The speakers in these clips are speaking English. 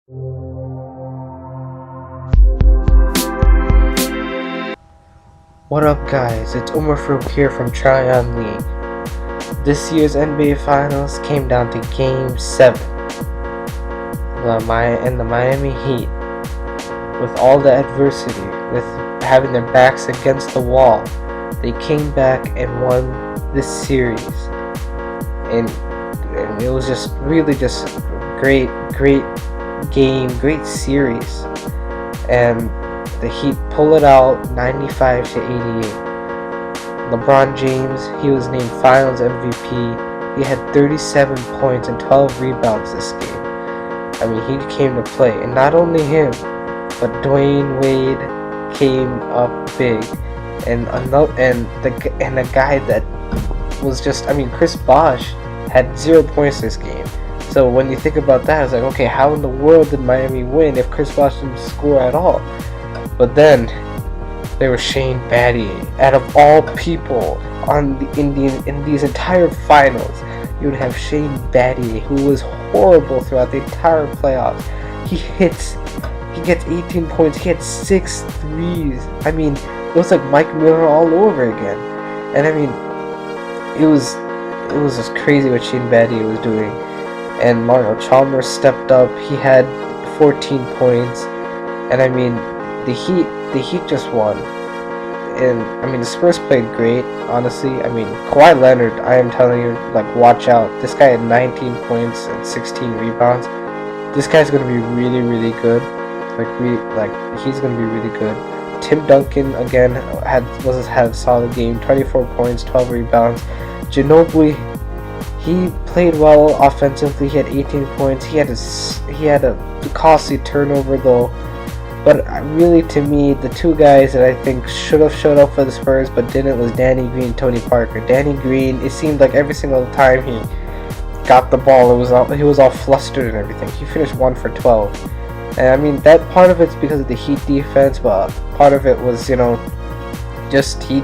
What up guys, it's Umar Farouk here from TryonLeague. This year's NBA Finals came down to Game 7. The Miami Heat, with all the adversity, with having their backs against the wall, they came back and won this series. And it was just really just great game, great series. And the Heat pull it out 95-88. LeBron James, he was named Finals MVP. He had 37 points and 12 rebounds this game. I mean, he came to play, and not only him, but Dwayne Wade came up big, and a guy that was just, I mean, Chris Bosh had 0 points this game. So when you think about that, it's like, okay, how in the world did Miami win if Chris Bosh didn't score at all? But then there was Shane Battier. Out of all people in these entire finals, you would have Shane Battier, who was horrible throughout the entire playoffs. He gets 18 points. He had 6 threes. I mean, it was like Mike Miller all over again. And I mean, it was just crazy what Shane Battier was doing. And Mario Chalmers stepped up. He had 14 points. And I mean, the Heat just won. And I mean, the Spurs played great, honestly. I mean, Kawhi Leonard, I am telling you, like, watch out. This guy had 19 points and 16 rebounds. This guy's gonna be really, really good. He's gonna be really good. Tim Duncan again had a solid game, 24 points, 12 rebounds. Ginobili, he played well offensively. He had 18 points. He had a costly turnover though. But really, to me, the two guys that I think should have showed up for the Spurs but didn't was Danny Green and Tony Parker. Danny Green, it seemed like every single time he got the ball, he was all flustered and everything. He finished 1 for 12. And I mean, that part of it's because of the Heat defense, but part of it was, you know, just he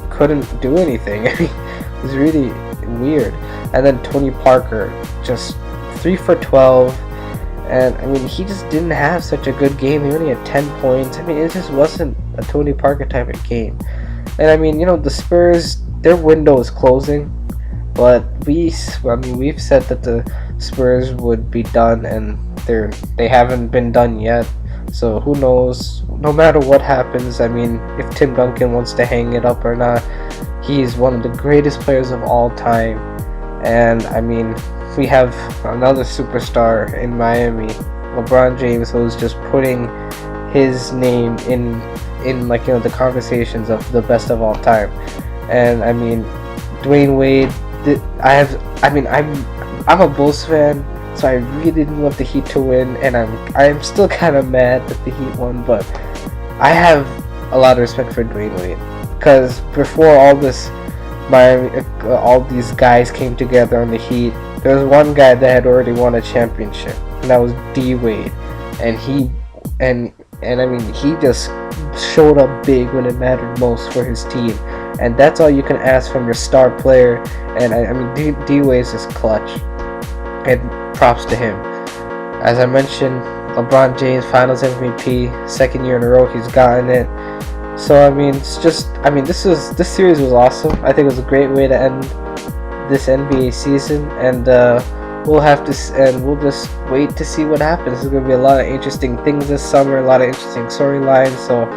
couldn't do anything. I mean, it was really weird. And then Tony Parker, just 3 for 12. And I mean, he just didn't have such a good game. He only had 10 points. I mean, it just wasn't a Tony Parker type of game. And I mean, you know, the Spurs, their window is closing, but we've said that the Spurs would be done, and they haven't been done yet. So who knows? No matter what happens, I mean, if Tim Duncan wants to hang it up or not, he's one of the greatest players of all time. And I mean, we have another superstar in Miami, LeBron James, who's just putting his name in like, you know, the conversations of the best of all time. And I mean, Dwayne Wade, I'm a Bulls fan, so I really didn't want the Heat to win, and I'm still kind of mad that the Heat won, but I have a lot of respect for Dwayne Wade, because before all this Miami, all these guys came together on the Heat, there was one guy that had already won a championship, and that was D Wade, and I mean, he just showed up big when it mattered most for his team, and that's all you can ask from your star player. And I mean, D Wade's just clutch, and props to him. As I mentioned, LeBron James, Finals MVP, 2nd year in a row he's gotten it. So I mean, this series was awesome. I think it was a great way to end this NBA season, and we'll just wait to see what happens. There's gonna be a lot of interesting things this summer, a lot of interesting storylines. So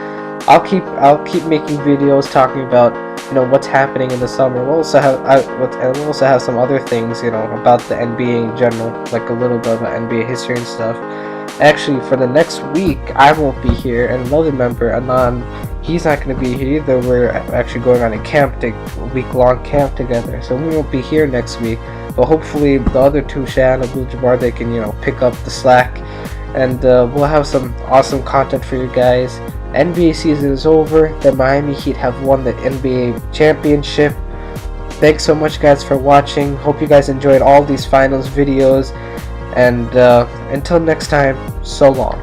I'll keep making videos talking about, you know, what's happening in the summer. We'll also have some other things, you know, about the NBA in general, like a little bit about NBA history and stuff. Actually, for the next week, I won't be here, and another member, Anan, he's not going to be here either. We're actually going on a week-long camp together, so we won't be here next week. But hopefully, the other two, Shan and Abdul Jabbar, they can, you know, pick up the slack, and we'll have some awesome content for you guys. NBA season is over. The Miami Heat have won the NBA championship. Thanks so much, guys, for watching. Hope you guys enjoyed all these finals videos. And until next time, so long.